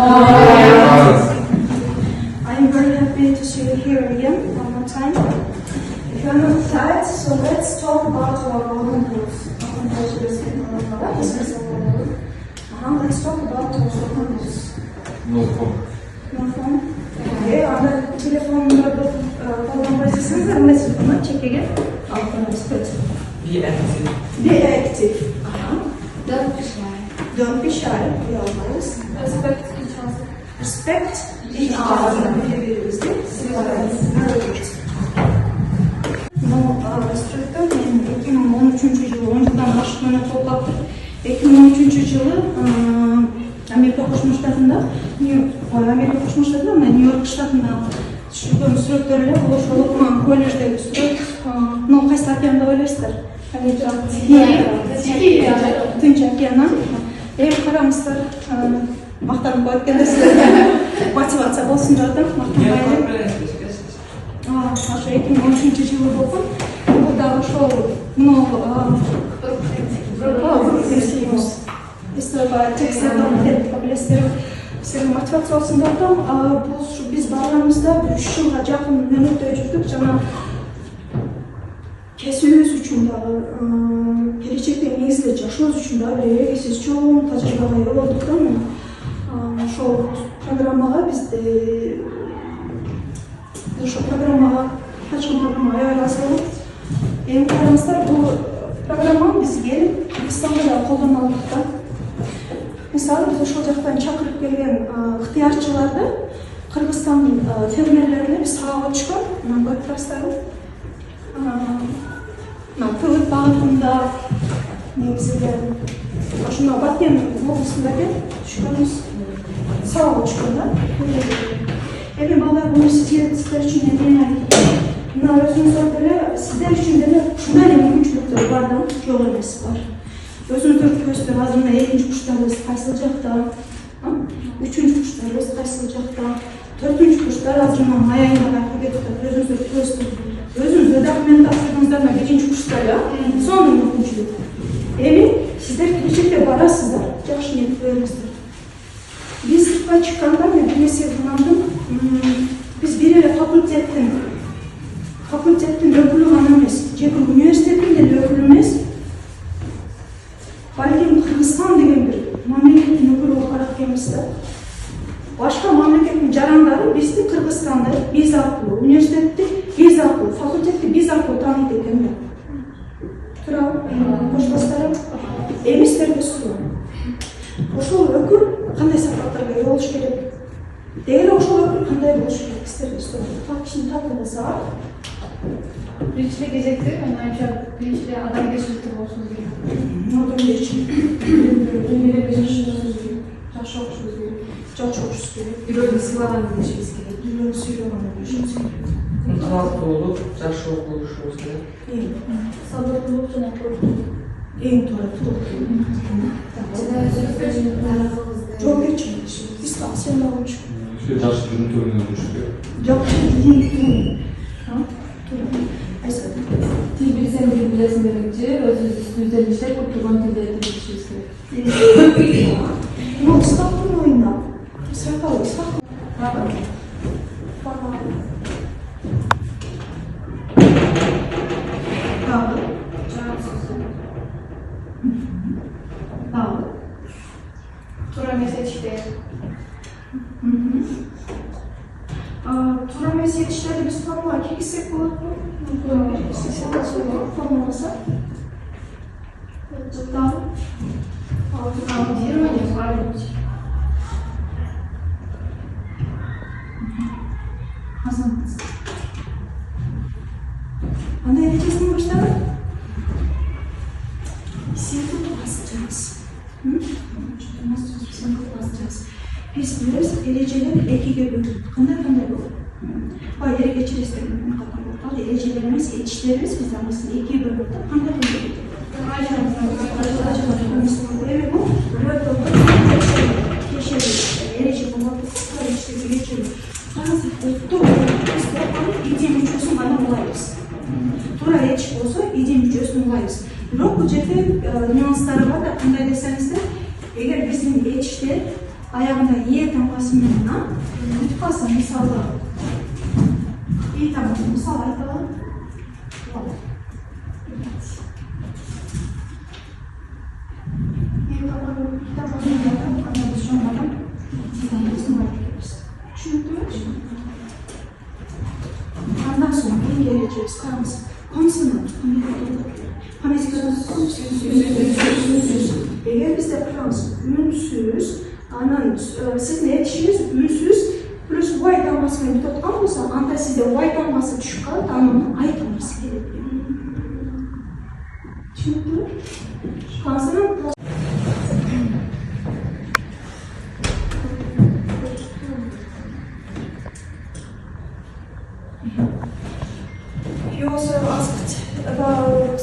I'm very happy to see you here again one more time. If you're not tired, so let's talk about our golden rules. Let's talk about our golden rules. No phone. No phone? Okay, anda telefonları kullanmayacaksanız ama telefonları çekegen. Be active. Be active. Don't be shy. Don't be shy. We always Respect each other. respect each other. Birbirimizde very good. Bu restoratta 2013 yılı önceden başlamaya topladık. 2013 yılı Amerika Koşma Ştatı'nda, Amerika Koşma Ştatı'nda ama New York Ştatı'nda düşürген сүрөттөрү ошол колледждеги сүрөт кайсы океанда ойлойсуздар? Тынч океандан эми караңыздар мактанып коет экенсиздер мотивация болсун деп атам мактанбайлы ошо 2013 жылы болгон бул дагы ошол сенин мотивация болсун деп атам. Бул биз баарыбызда 3 жылга жакын мөөнөттөй жүрдүк жана кесүүбүз үчүн дагы келечекте негизги жашообуз үчүн дагы эрегисиз чоң тажрыйбага ээ болдук да. Ошол программага бизде ошол программага качкан программага ыраазы болуп эми караңыздар бул программаны биз келип Кыргызстанда да колдоно алдык да. Мисалы биз ошол жактан чакырып келген ыктыярчыларды Кыргызстан фермерлерине биз сабакка түшкөн көпбастары тылык багытында негизинен ошоно Баткен облусундаги түшкөнбүз сабакка түшкөн да. Эми балдар буну сиздер үчүн эмне мына өзүңүздөр деле сиздер үчүн деле ушундай эле мүмкүнчүлүктөр бар да, жок эмес бар. Өзүңүздөр көрсөтөр азырына экинчи курстарыбыз кайсыл жакта, үчүнчү курстарыбыз кайсыл жакта, төртүнчү курстар азырына май айында кайтып кетиптир. Өзүңүздөр көрсөтөр. Өзүңүздөр документацияңыздар менен экинчи курста эле, сонун мүмкүнчүлүк. Эми сиздер келечекте барасыздар, жакшы ниет бериңиздер. Биз сыртка чыкканда мен бир нерсе ынандым. Биз бир эле факультеттин өкүлү гана эмес, же бир университеттин деле өкүлү эмес, балким Кыргызстан деген бир мамлекеттин өкүлү болуп барат экенбиз да. Башка мамлекеттин жарандары бизди Кыргызстанды биз аркылуу, университетти биз аркылуу, факультетти биз аркылуу тааныйт экен да. Туурабы? Кошташтарым, эми сиздерге суроо. Ошол өкүл кандай сапаттарга ээ болуш керек? Деги ошол өкүл кандай болуш керек? Сиздерге суроо. Так кишини тапкыласа, Биринчи кезекте мен айымча биринчи адамгерчиликти болушубуз керек. Адамгерчилик. Жакшы окушубуз керек. Бирөөнү сыйлаган болушубуз керек. Талапты болуп, жакшы окушубуз керек. Сабырдуулук жана коркуу. Эң туура жоопкерчилик. Биз так сен болуш керек. Жакшы жүрүntү менен жүрүш керек. Жакшы жүрүntү. Тил билсең тил билесиң дегенче өзүбүз үстүбүздөн иштеп турган тилде билишибиз керек. Бул ставкын оюнда. Сакал. Туура эмес этиштер. Туура эмес этиштерди биз формула киргизсек болотпу? Формуласа. Аудирование правильно. Anda erechesini boshladi. Sen ko'p basacağız. Sen ko'p basacağız. Biz biraz ereceleri ikiye böldük. Qanday bo'ladi? Erechelerimizden qatnab o'tadi. Erecelerimiz, etishlerimiz biz aslında ikiye böldük. Qanday bo'ladi? Evet bu. Erece bo'ladi. İdem mücüsünü bana bulayız. Tuğra eç olsa idem mücüsünü bulayız. Bırak bu cephe nüansları var da kınday deseniz de eğer bizim eçte аяғында е таңбасымен өтіп қалса, мысалы е таңбасы, мысалы айталар. Ondan sonra geleceğiz. Konsonant. Eğer bizde Fransız ünsüz, siz ne yetişiniz ünsüz plus y damlasını bir tutkan olsa, anda sizde y damlası düşük kalır, tamam ay damlası gerekiyor. Çünkü konsonant You also asked about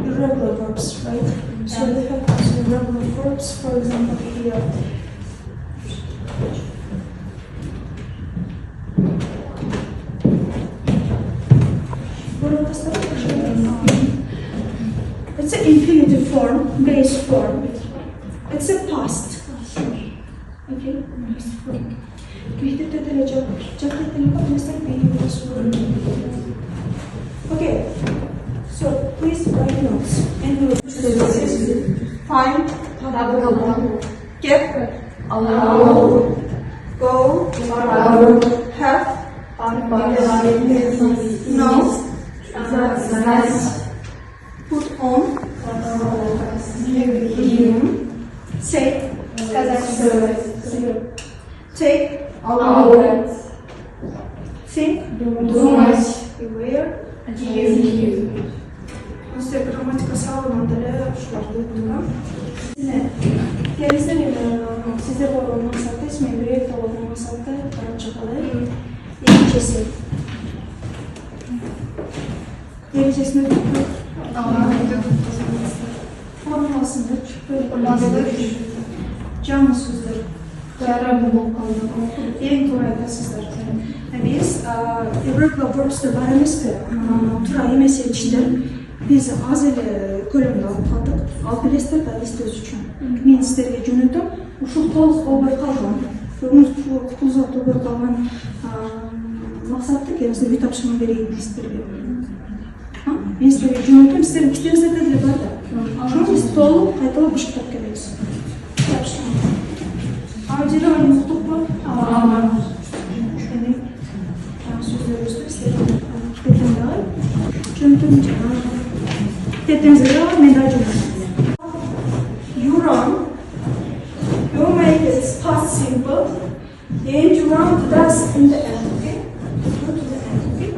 irregular verbs, right? So they have also irregular verbs, for example, here. It's an infinitive form, base form. It's a past. Okay? Okay, so please write notes and do find, get, allow, go, have, no, put on, say, take, think, beware, После грамматика сауналары шуларды оқыдым. Келесі сіздер болған мақсатты, мен бір екі болған мақсатты қарап шығады. Екіншесі. Ережесін өтіп формуласында жаңа сөздер. Ең тура айтасыздар. Biz irregular verbs'te baramızda tura емес elçiler biz az ele kölümde alıp kaldık. Al bilesler de isteriz için. Men sizlerge jönötüm. Uşul to'liq olbay kalgan. Kutulzat olbay kalgan maqsadda kendisine bir tapşırma vereyim sizlerge. Men sizlerge jönötüm. Sizlerin kitlerizde de var da. Şunu biz to'liq qaytalab bışıqtap kelemiz. Tapşırma. Ayrıca da unutup mu? You run, you make it past simple, and you run to dust in the end, okay? Go to the end, okay?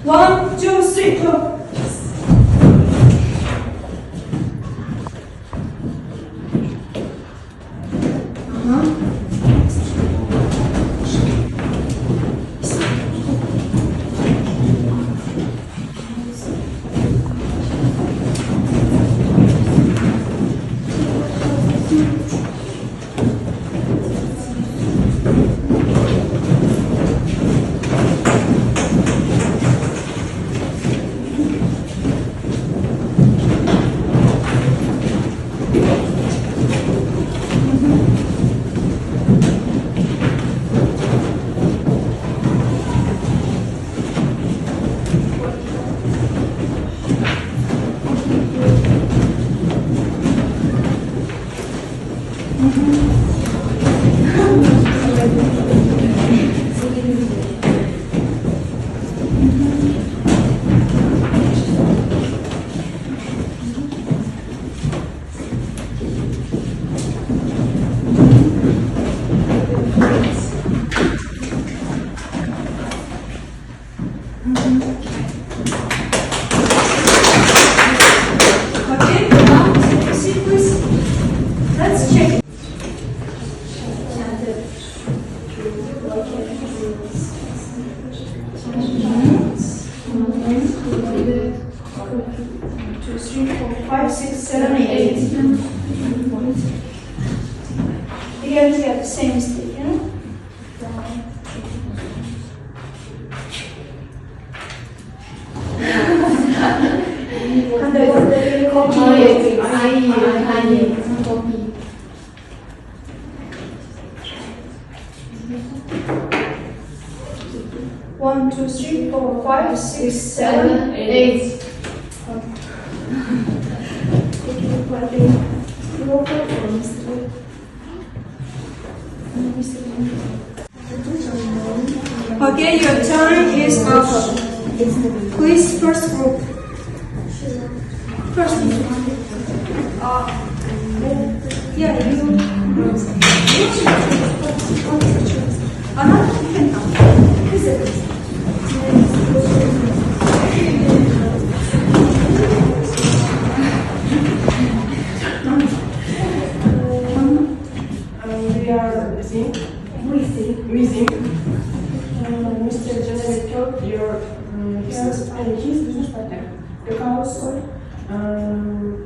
1, 2, 3, go! 1, 2, 3, 4, 5, 6, 7, 8. Thank you for clapping. Your performance today. Okay, your turn is up. Please, first group. First group. Yeah, you. Anna, you can come. We are within Mr. Generator, your business and his business partner.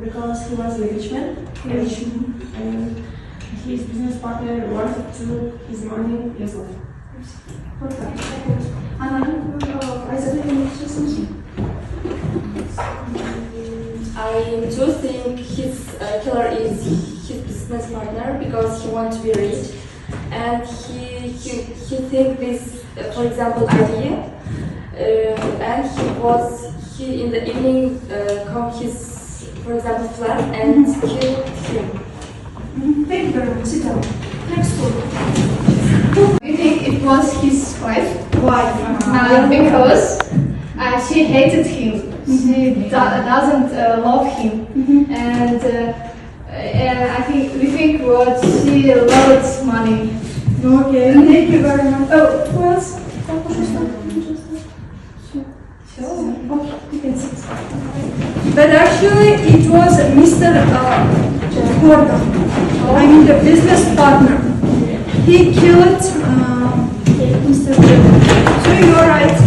Because he was a rich man, and his business partner wanted to his money as well. Anna, I said I do think his killer is his business partner because he wants to be rich, and he think this, for example, idea, and he in the evening come his, for example, flat and kill him. Thank you very much. Sit down. Next one. I think it was his wife. Why? Because she hated him. She doesn't love him, and I think we think what she loves money. Okay, thank you very much. Oh, who else? Okay, you can sit. But actually, it was Mr. Gordon. I mean, the business partner. He killed Mr. Gordon. So you're right.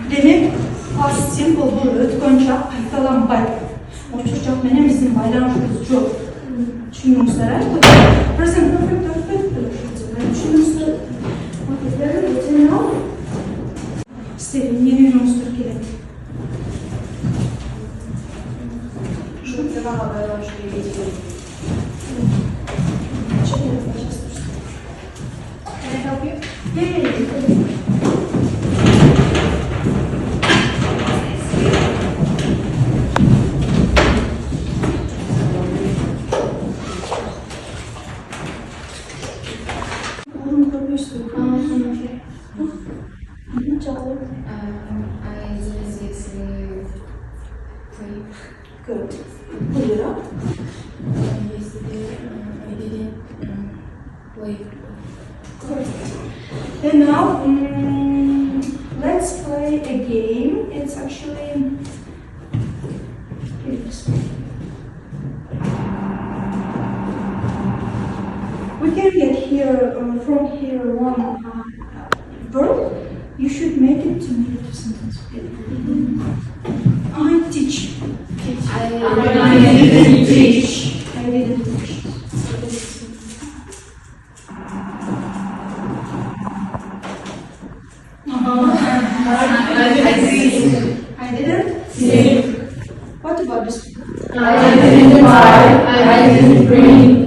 Demek past simple bu ötkөн чак кайталанбайт. Ошол чак менен биздин байланышыбыз жок. Түшүнүңүздөр, а? Present perfect түшүнүңүздөр. Сиздер эмне үйрөнүңүздөр керек? Ушул темага байланыштуу эле. Can I help you? Yeah. I just play. Good. Pull it up. Yesterday I didn't play. Good. And now, let's play a game. It's actually we can get here from here one verb. You should make it to make it a sentence. I teach. I didn't teach. I didn't teach. I didn't sing. What about this? I didn't buy. I didn't bring.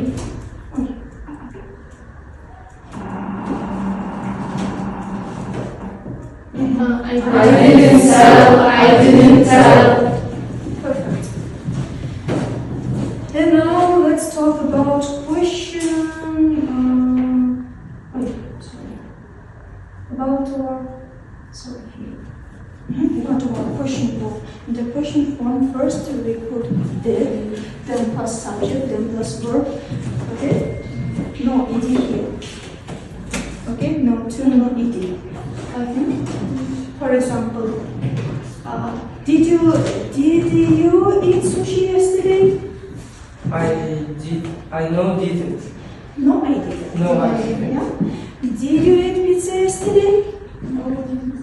I didn't sell. I didn't tell. Perfect. And now let's talk about question. About our question form. In the question form, first we put did, then plus subject, then plus verb. Okay? No ed here. Okay? No ed. Okay? For example, did you eat sushi yesterday? I did. I didn't. No, I didn't. No, I didn't. Yeah? Did you eat pizza yesterday? No, I didn't.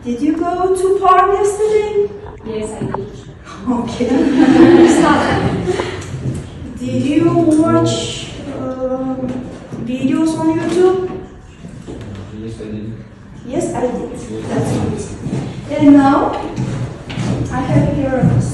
Did you go to park yesterday? Yes, I did. Okay. Stop. Did you watch videos on YouTube? Yes, I did. Yes, I I did. That's it. And now I have here this.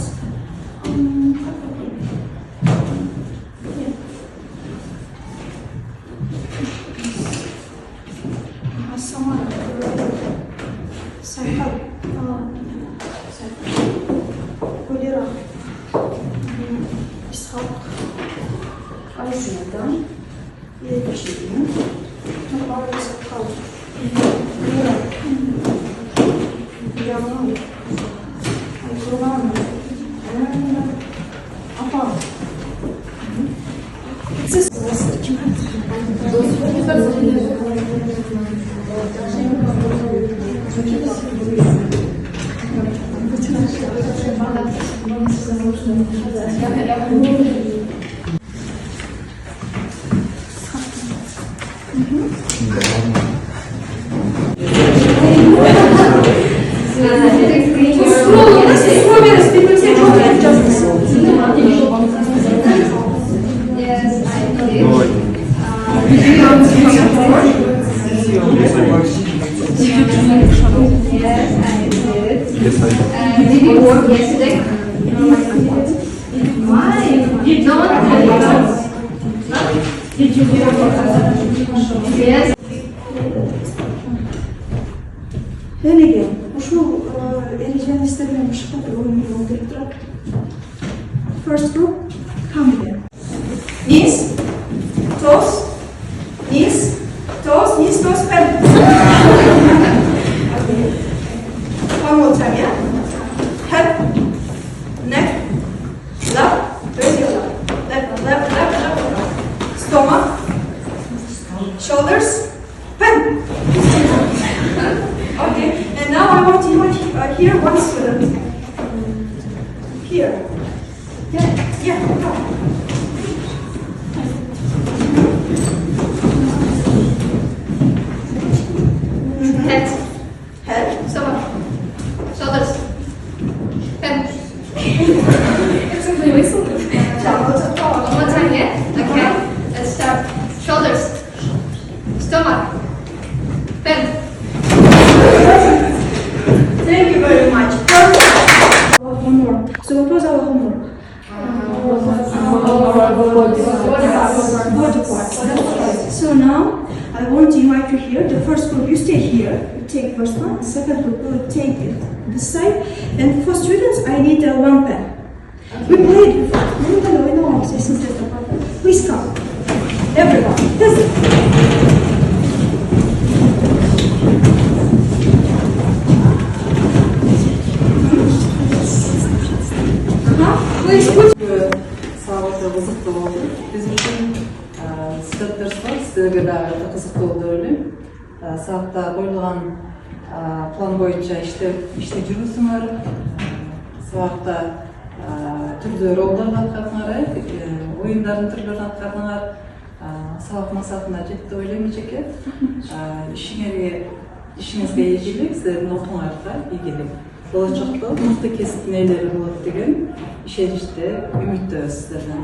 Did you work yesterday? Why? You don't Did you do it? Yes. Hele ушул эрежени истерген шыктап ойноо керек турат. First group, come here. Knees, toes, knees, toes, pen. Okay. One more time, yeah? Head, neck, lap, raise your lap. Lap. Stomach, shoulders, pen. Okay, and now I want you here one student. Here. Yeah, come. Head. Stomach. Shoulders. Pen. It's simply whistle. One more time, yeah? Okay. Let's start. Shoulders. Stomach. Pen. Thank you very much. Perfect. One more. So what was our homework? Body parts. So now I want to invite you here. The first group, you stay here. You take first one. Second group, you take it this side. And for students, I need one pen. We played before. We know. Please come. Everyone. This is. Sağlıkta kızıklı oldu. Bizim için sıkıntırsa sizlerge dagы kızıklı oldu öyle. Sağlıkta koyulgan plan boyunca işte жүрүүсүңөр. Sağlıkta türlü rollar atkardыңар, oyundардың түрлерін аткардыңар. Sağlık масатына жетти ойлойм эжеке. İşingizге ийгилик, сиздердин окууңарга ийгилик. Болочокто мыкты кесиптин ээлери болот деген ишеничте үмүттөбүз сиздерден.